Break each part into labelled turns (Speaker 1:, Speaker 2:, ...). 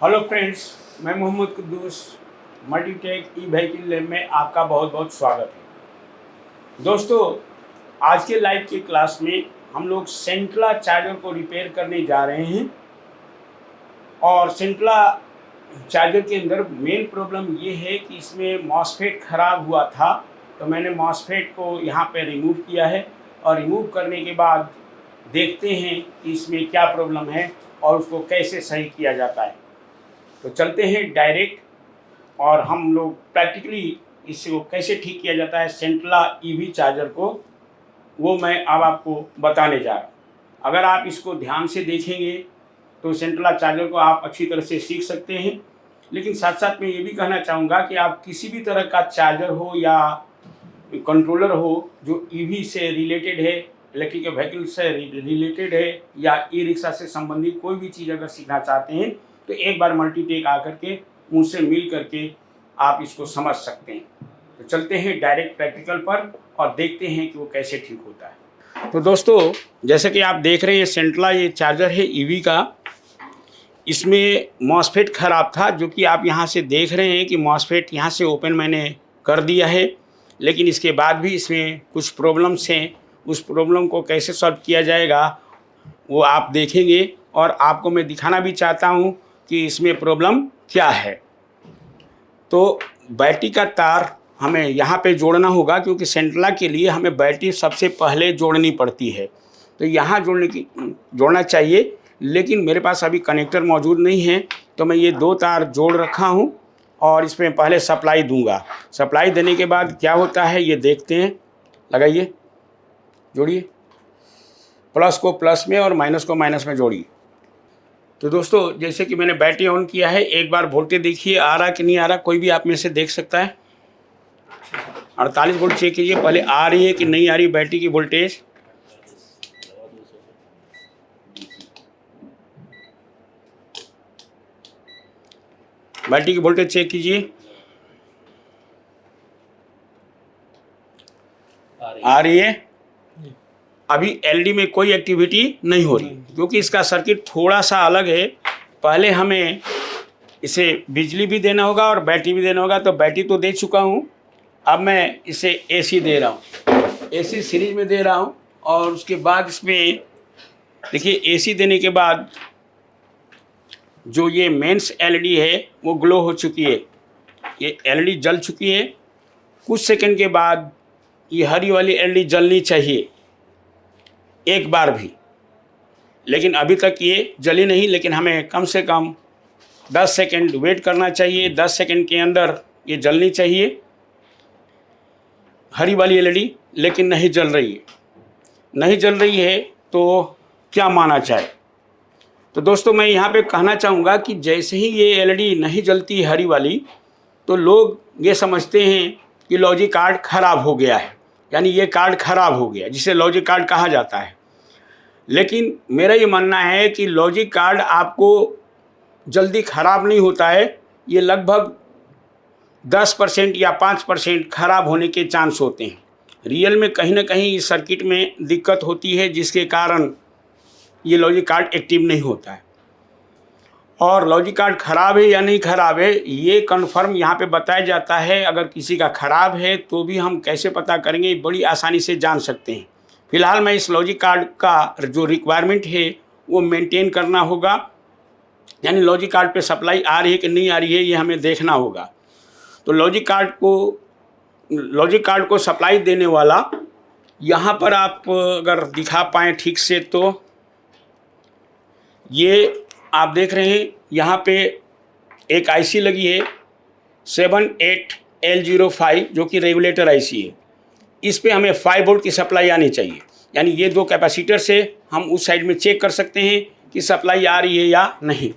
Speaker 1: Hello friends, मैं Mohammad Quddus Multitech e vehicle lab में आपका बहुत बहुत स्वागत है। दोस्तों, आज के लाइव की क्लास में हम लोग सेंट्रला चार्जर को रिपेयर करने जा रहे हैं। और सेंट्रला चार्जर के अंदर मेन प्रॉब्लम ये है कि इसमें मॉसफेट ख़राब हुआ था, तो मैंने मॉसफेट को यहाँ पे रिमूव किया है। और रिमूव करने के बाद देखते हैं कि इसमें क्या प्रॉब्लम है और उसको कैसे सही किया जाता है। तो चलते हैं डायरेक्ट और हम लोग प्रैक्टिकली इसको कैसे ठीक किया जाता है सेंट्रला ईवी चार्जर को, वो मैं अब आपको बताने जा रहा हूँ। अगर आप इसको ध्यान से देखेंगे तो सेंट्रला चार्जर को आप अच्छी तरह से सीख सकते हैं। लेकिन साथ साथ मैं ये भी कहना चाहूँगा कि आप किसी भी तरह का चार्जर हो या कंट्रोलर हो जो ईवी से रिलेटेड है, इलेक्ट्रिक व्हीकल से रिलेटेड है या ई रिक्शा से संबंधित कोई भी चीज़ अगर सीखना चाहते हैं तो एक बार मल्टीटेक आकर के उनसे मिल करके आप इसको समझ सकते हैं। तो चलते हैं डायरेक्ट प्रैक्टिकल पर और देखते हैं कि वो कैसे ठीक होता है। तो दोस्तों, जैसे कि आप देख रहे हैं सेंट्रला ये चार्जर है ईवी का। इसमें मॉसफेट ख़राब था, जो कि आप यहाँ से देख रहे हैं कि मॉसफेट यहाँ से ओपन मैंने कर दिया है। लेकिन इसके बाद भी इसमें कुछ प्रॉब्लम्स हैं। उस प्रॉब्लम को कैसे सॉल्व किया जाएगा वो आप देखेंगे और आपको मैं दिखाना भी चाहता हूँ कि इसमें प्रॉब्लम क्या है। तो बैटरी का तार हमें यहाँ पे जोड़ना होगा, क्योंकि सेंट्रला के लिए हमें बैटरी सबसे पहले जोड़नी पड़ती है। तो यहाँ जोड़ना चाहिए, लेकिन मेरे पास अभी कनेक्टर मौजूद नहीं है, तो मैं ये दो तार जोड़ रखा हूँ और इसमें पहले सप्लाई दूंगा। सप्लाई देने के बाद क्या होता है ये देखते हैं। लगाइए, जोड़िए, प्लस को प्लस में और माइनस को माइनस में जोड़िए। तो दोस्तों, जैसे कि मैंने बैटरी ऑन किया है, एक बार वोल्टेज देखिए आ रहा कि नहीं आ रहा, कोई भी आप में से देख सकता है। 48 वोल्ट चेक कीजिए पहले, आ रही है कि नहीं आ रही बैटरी की वोल्टेज। बैटरी की वोल्टेज चेक कीजिए, आ रही है। अभी एलईडी में कोई एक्टिविटी नहीं हो रही, क्योंकि इसका सर्किट थोड़ा सा अलग है। पहले हमें इसे बिजली भी देना होगा और बैटरी भी देना होगा। तो बैटरी तो दे चुका हूँ, अब मैं इसे एसी दे रहा हूँ, एसी सीरीज में दे रहा हूँ। और उसके बाद इसमें देखिए, एसी देने के बाद जो ये मेंस एलईडी है वो ग्लो हो चुकी है, ये एलईडी जल चुकी है। कुछ सेकंड के बाद ये हरी वाली एलईडी जलनी चाहिए एक बार भी, लेकिन अभी तक ये जली नहीं। लेकिन हमें कम से कम 10 सेकंड वेट करना चाहिए। 10 सेकंड के अंदर ये जलनी चाहिए हरी वाली एलईडी, लेकिन नहीं जल रही है। नहीं जल रही है तो क्या माना जाए। तो दोस्तों, मैं यहाँ पे कहना चाहूँगा कि जैसे ही ये एलईडी नहीं जलती हरी वाली, तो लोग ये समझते हैं कि लॉजिक कार्ड ख़राब हो गया है, यानी ये कार्ड ख़राब हो गया, जिसे लॉजिक कार्ड कहा जाता है। लेकिन मेरा ये मानना है कि लॉजिक कार्ड आपको जल्दी ख़राब नहीं होता है। ये लगभग 10% या 5% ख़राब होने के चांस होते हैं। रियल में कहीं ना कहीं इस सर्किट में दिक्कत होती है, जिसके कारण ये लॉजिक कार्ड एक्टिव नहीं होता है। और लॉजिक कार्ड ख़राब है या नहीं ख़राब है ये कन्फर्म यहाँ पे बताया जाता है। अगर किसी का ख़राब है तो भी हम कैसे पता करेंगे, बड़ी आसानी से जान सकते हैं। फिलहाल मैं इस लॉजिक कार्ड का जो रिक्वायरमेंट है वो मेंटेन करना होगा, यानी लॉजिक कार्ड पे सप्लाई आ रही है कि नहीं आ रही है ये हमें देखना होगा। तो लॉजिक कार्ड को सप्लाई देने वाला यहाँ पर आप अगर दिखा पाएँ ठीक से, तो ये आप देख रहे हैं यहाँ पे एक आईसी लगी है 78L05, जो कि रेगुलेटर आईसी है। इस पे हमें 5 वोल्ट की सप्लाई आनी चाहिए, यानी ये दो कैपेसिटर से हम उस साइड में चेक कर सकते हैं कि सप्लाई आ रही है या नहीं।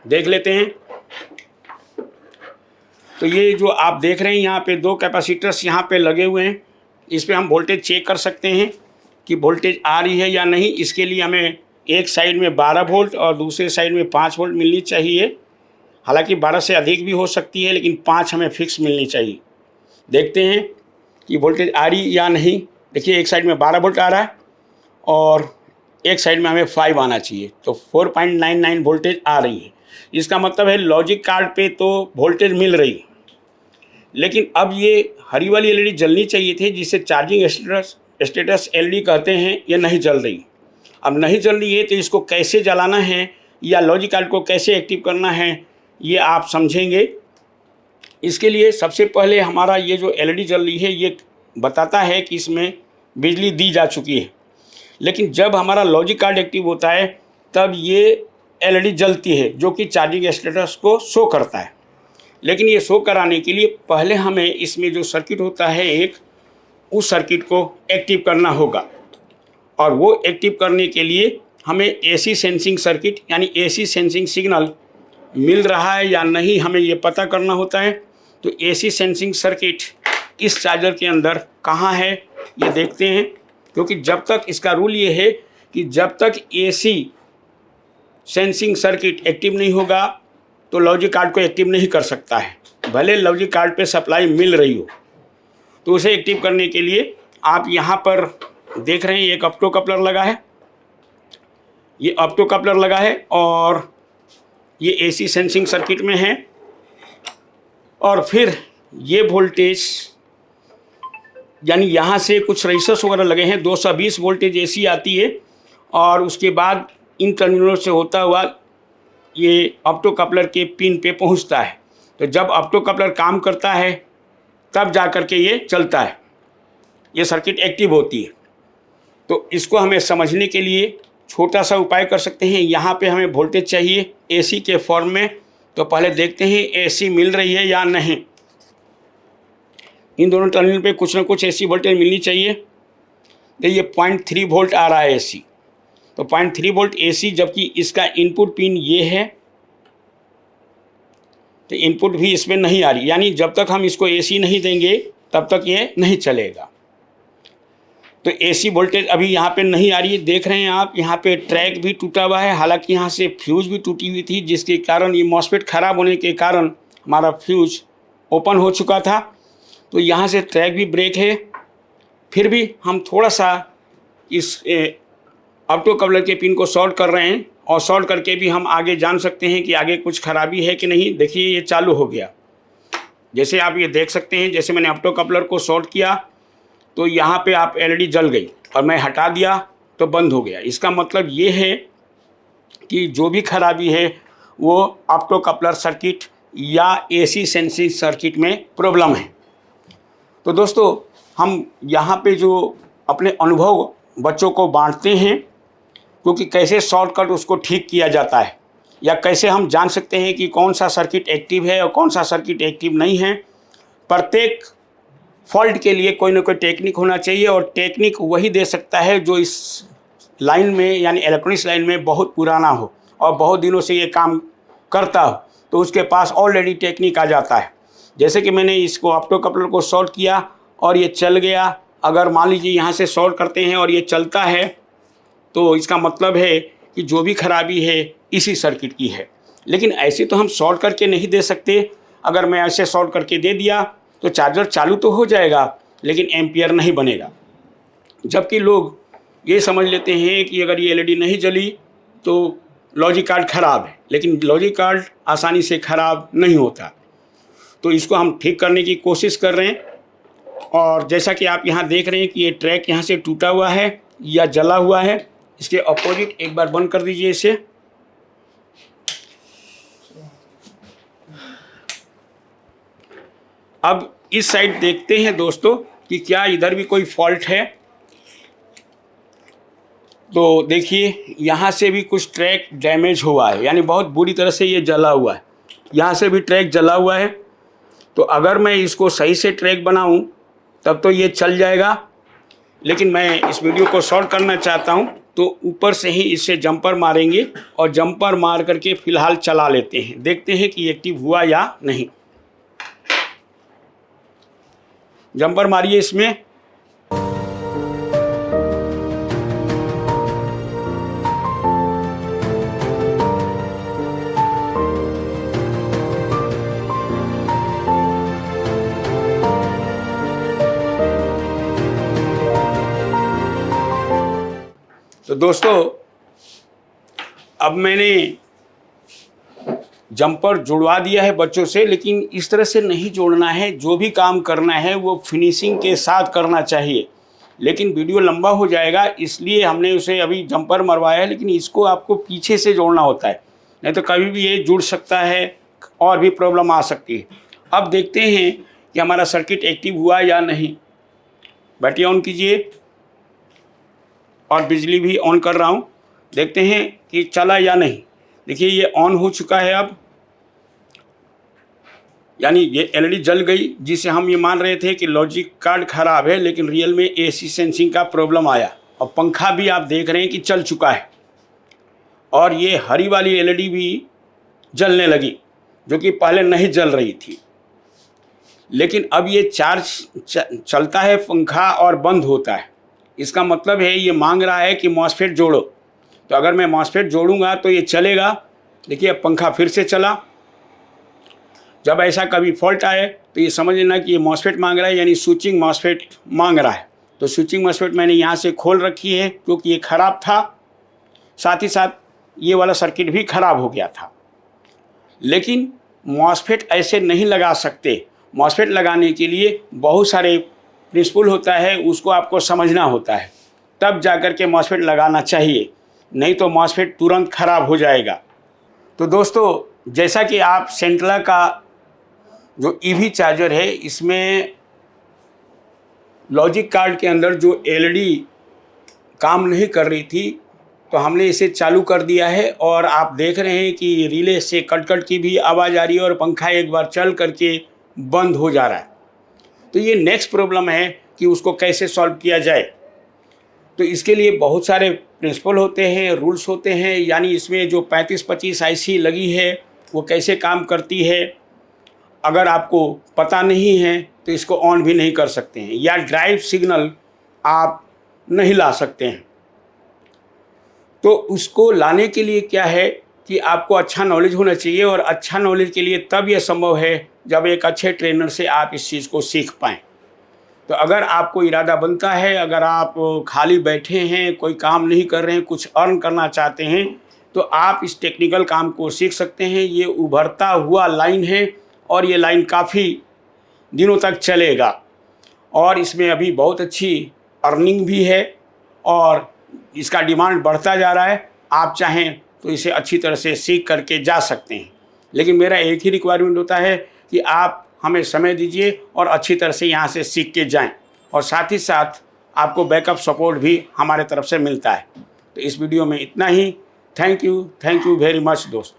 Speaker 1: देख लेते हैं। तो ये जो आप देख रहे हैं यहाँ पे दो कैपेसिटर्स यहाँ पे लगे हुए हैं, इस पे हम वोल्टेज चेक कर सकते हैं कि वोल्टेज आ रही है या नहीं। इसके लिए हमें एक साइड में 12 वोल्ट और दूसरे साइड में 5 वोल्ट मिलनी चाहिए। हालांकि 12 से अधिक भी हो सकती है, लेकिन 5 हमें फिक्स मिलनी चाहिए। देखते हैं कि वोल्टेज आ रही या नहीं। देखिए, एक साइड में 12 वोल्ट आ रहा है और एक साइड में हमें 5 आना चाहिए, तो 4.99 वोल्टेज आ रही है। इसका मतलब है लॉजिक कार्ड पे तो वोल्टेज मिल रही, लेकिन अब ये हरी वाली एलईडी जलनी चाहिए थी, जिसे चार्जिंग स्टेटस एलईडी कहते हैं, ये नहीं जल रही। अब नहीं जल रही है तो इसको कैसे जलाना है या लॉजिक कार्ड को कैसे एक्टिव करना है ये आप समझेंगे। इसके लिए सबसे पहले हमारा ये जो एलईडी जल रही है ये बताता है कि इसमें बिजली दी जा चुकी है, लेकिन जब हमारा लॉजिक कार्ड एक्टिव होता है तब ये एलईडी जलती है, जो कि चार्जिंग स्टेटस को शो करता है। लेकिन ये शो कराने के लिए पहले हमें इसमें जो सर्किट होता है एक, उस सर्किट को एक्टिव करना होगा, और वो एक्टिव करने के लिए हमें एसी सेंसिंग सर्किट यानी एसी सेंसिंग सिग्नल मिल रहा है या नहीं, हमें ये पता करना होता है। तो एसी सेंसिंग सर्किट इस चार्जर के अंदर कहाँ है ये देखते हैं, क्योंकि जब तक इसका रूल ये है कि जब तक एसी सेंसिंग सर्किट एक्टिव नहीं होगा तो लॉजिक कार्ड को एक्टिव नहीं कर सकता है, भले लॉजिक कार्ड पे सप्लाई मिल रही हो। तो उसे एक्टिव करने के लिए आप यहाँ पर देख रहे हैं एक ऑप्टो कपलर लगा है, ये ऑप्टो कपलर लगा है और ये एसी सेंसिंग सर्किट में है। और फिर ये वोल्टेज यानी यहाँ से कुछ रेजिस्टर्स वगैरह लगे हैं, 220 वोल्टेज एसी आती है, और उसके बाद इन टर्मिनलों से होता हुआ ये ऑप्टो कपलर के पिन पे पहुँचता है। तो जब ऑप्टो कपलर काम करता है तब जा कर के ये चलता है, ये सर्किट एक्टिव होती है। तो इसको हमें समझने के लिए छोटा सा उपाय कर सकते हैं। यहाँ पे हमें वोल्टेज चाहिए एसी के फॉर्म में, तो पहले देखते हैं एसी मिल रही है या नहीं। इन दोनों टर्मिनल पे कुछ ना कुछ एसी वोल्टेज मिलनी चाहिए। तो ये 0.3 वोल्ट आ रहा है एसी, तो 0.3 वोल्ट एसी, जबकि इसका इनपुट पिन ये है, तो इनपुट भी इसमें नहीं आ रही, यानी जब तक हम इसको एसी नहीं देंगे तब तक ये नहीं चलेगा। तो एसी वोल्टेज अभी यहाँ पे नहीं आ रही है, देख रहे हैं आप, यहाँ पे ट्रैक भी टूटा हुआ है, हालांकि यहाँ से फ्यूज भी टूटी हुई थी, जिसके कारण ये मॉसफेट ख़राब होने के कारण हमारा फ्यूज ओपन हो चुका था। तो यहाँ से ट्रैक भी ब्रेक है। फिर भी हम थोड़ा सा इस ऑप्टो कपलर के पिन को शॉर्ट कर रहे हैं, और शॉर्ट करके भी हम आगे जान सकते हैं कि आगे कुछ खराबी है कि नहीं। देखिए ये चालू हो गया, जैसे आप ये देख सकते हैं, जैसे मैंने ऑप्टो कपलर को शॉर्ट किया तो यहाँ पे आप एलईडी जल गई, और मैं हटा दिया तो बंद हो गया। इसका मतलब ये है कि जो भी खराबी है वो ऑप्टो कपलर सर्किट या एसी सेंसिंग सर्किट में प्रॉब्लम है। तो दोस्तों हम यहाँ पे जो अपने अनुभव बच्चों को बांटते हैं, क्योंकि कैसे शॉर्टकट उसको ठीक किया जाता है, या कैसे हम जान सकते हैं कि कौन सा सर्किट एक्टिव है और कौन सा सर्किट एक्टिव नहीं है। प्रत्येक फॉल्ट के लिए कोई ना कोई टेक्निक होना चाहिए, और टेक्निक वही दे सकता है जो इस लाइन में यानी इलेक्ट्रॉनिक्स लाइन में बहुत पुराना हो और बहुत दिनों से ये काम करता हो, तो उसके पास ऑलरेडी टेक्निक आ जाता है। जैसे कि मैंने इसको ऑप्टो कपलर को शॉर्ट किया और ये चल गया। अगर मान लीजिए यहाँ से शॉर्ट करते हैं और ये चलता है, तो इसका मतलब है कि जो भी खराबी है इसी सर्किट की है। लेकिन ऐसे तो हम शॉर्ट करके नहीं दे सकते। अगर मैं ऐसे शॉर्ट करके दे दिया तो चार्जर चालू तो हो जाएगा, लेकिन एम्पियर नहीं बनेगा। जबकि लोग ये समझ लेते हैं कि अगर ये एलईडी नहीं जली तो लॉजिक कार्ड ख़राब है, लेकिन लॉजिक कार्ड आसानी से ख़राब नहीं होता। तो इसको हम ठीक करने की कोशिश कर रहे हैं। और जैसा कि आप यहाँ देख रहे हैं कि ये ट्रैक यहाँ से टूटा हुआ है या जला हुआ है। इसके अपोजिट एक बार बंद कर दीजिए इसे। अब इस साइड देखते हैं दोस्तों कि क्या इधर भी कोई फॉल्ट है। तो देखिए यहाँ से भी कुछ ट्रैक डैमेज हुआ है, यानी बहुत बुरी तरह से ये जला हुआ है। यहाँ से भी ट्रैक जला हुआ है। तो अगर मैं इसको सही से ट्रैक बनाऊं तब तो ये चल जाएगा, लेकिन मैं इस वीडियो को शॉर्ट करना चाहता हूं, तो ऊपर से ही इससे जंपर मारेंगे और जंपर मार करके फ़िलहाल चला लेते हैं, देखते हैं कि एक्टिव हुआ या नहीं। जंपर मारिए इसमें। तो दोस्तों अब मैंने जंपर जुड़वा दिया है बच्चों से, लेकिन इस तरह से नहीं जोड़ना है। जो भी काम करना है वो फिनिशिंग के साथ करना चाहिए। लेकिन वीडियो लंबा हो जाएगा, इसलिए हमने उसे अभी जंपर मरवाया है, लेकिन इसको आपको पीछे से जोड़ना होता है, नहीं तो कभी भी ये जुड़ सकता है और भी प्रॉब्लम आ सकती है। अब देखते हैं कि हमारा सर्किट एक्टिव हुआ या नहीं। बैटरी ऑन कीजिए और बिजली भी ऑन कर रहा हूँ, देखते हैं कि चला या नहीं। देखिए ये ऑन हो चुका है अब, यानी ये एलईडी जल गई, जिसे हम ये मान रहे थे कि लॉजिक कार्ड खराब है, लेकिन रियल में एसी सेंसिंग का प्रॉब्लम आया। और पंखा भी आप देख रहे हैं कि चल चुका है, और ये हरी वाली एलईडी भी जलने लगी, जो कि पहले नहीं जल रही थी। लेकिन अब ये चलता है पंखा और बंद होता है। इसका मतलब है ये मांग रहा है कि मॉसफेट जोड़ो। तो अगर मैं मॉसफेट जोड़ूंगा तो ये चलेगा। देखिए अब पंखा फिर से चला। जब ऐसा कभी फॉल्ट आए तो ये समझ लेना कि ये मॉसफेट मांग रहा है, यानी स्विचिंग मॉसफेट मांग रहा है। तो स्विचिंग मॉसफेट मैंने यहाँ से खोल रखी है, क्योंकि ये ख़राब था। साथ ही साथ ये वाला सर्किट भी ख़राब हो गया था। लेकिन मॉसफेट ऐसे नहीं लगा सकते। मॉसफेट लगाने के लिए बहुत सारे प्रिंसिपल होता है, उसको आपको समझना होता है, तब जाकर के मॉसफेट लगाना चाहिए, नहीं तो मॉसफेट तुरंत ख़राब हो जाएगा। तो दोस्तों, जैसा कि आप सेंट्रला का जो ईवी चार्जर है, इसमें लॉजिक कार्ड के अंदर जो एलईडी काम नहीं कर रही थी, तो हमने इसे चालू कर दिया है। और आप देख रहे हैं कि रिले से कट की भी आवाज़ आ रही है और पंखा एक बार चल करके बंद हो जा रहा है। तो ये नेक्स्ट प्रॉब्लम है कि उसको कैसे सॉल्व किया जाए। तो इसके लिए बहुत सारे प्रिंसिपल होते हैं, रूल्स होते हैं, यानी इसमें जो 3525 आईसी लगी है वो कैसे काम करती है, अगर आपको पता नहीं है तो इसको ऑन भी नहीं कर सकते हैं, या ड्राइव सिग्नल आप नहीं ला सकते हैं। तो उसको लाने के लिए क्या है कि आपको अच्छा नॉलेज होना चाहिए, और अच्छा नॉलेज के लिए तब यह संभव है जब एक अच्छे ट्रेनर से आप इस चीज़ को सीख पाएँ। तो अगर आपको इरादा बनता है, अगर आप खाली बैठे हैं, कोई काम नहीं कर रहे हैं, कुछ अर्न करना चाहते हैं, तो आप इस टेक्निकल काम को सीख सकते हैं। ये उभरता हुआ लाइन है और ये लाइन काफ़ी दिनों तक चलेगा, और इसमें अभी बहुत अच्छी अर्निंग भी है और इसका डिमांड बढ़ता जा रहा है। आप चाहें तो इसे अच्छी तरह से सीख करके जा सकते हैं। लेकिन मेरा एक ही रिक्वायरमेंट होता है कि आप हमें समय दीजिए और अच्छी तरह से यहाँ से सीख के जाएं, और साथ ही साथ आपको बैकअप सपोर्ट भी हमारे तरफ से मिलता है। तो इस वीडियो में इतना ही। थैंक यू वेरी मच दोस्त।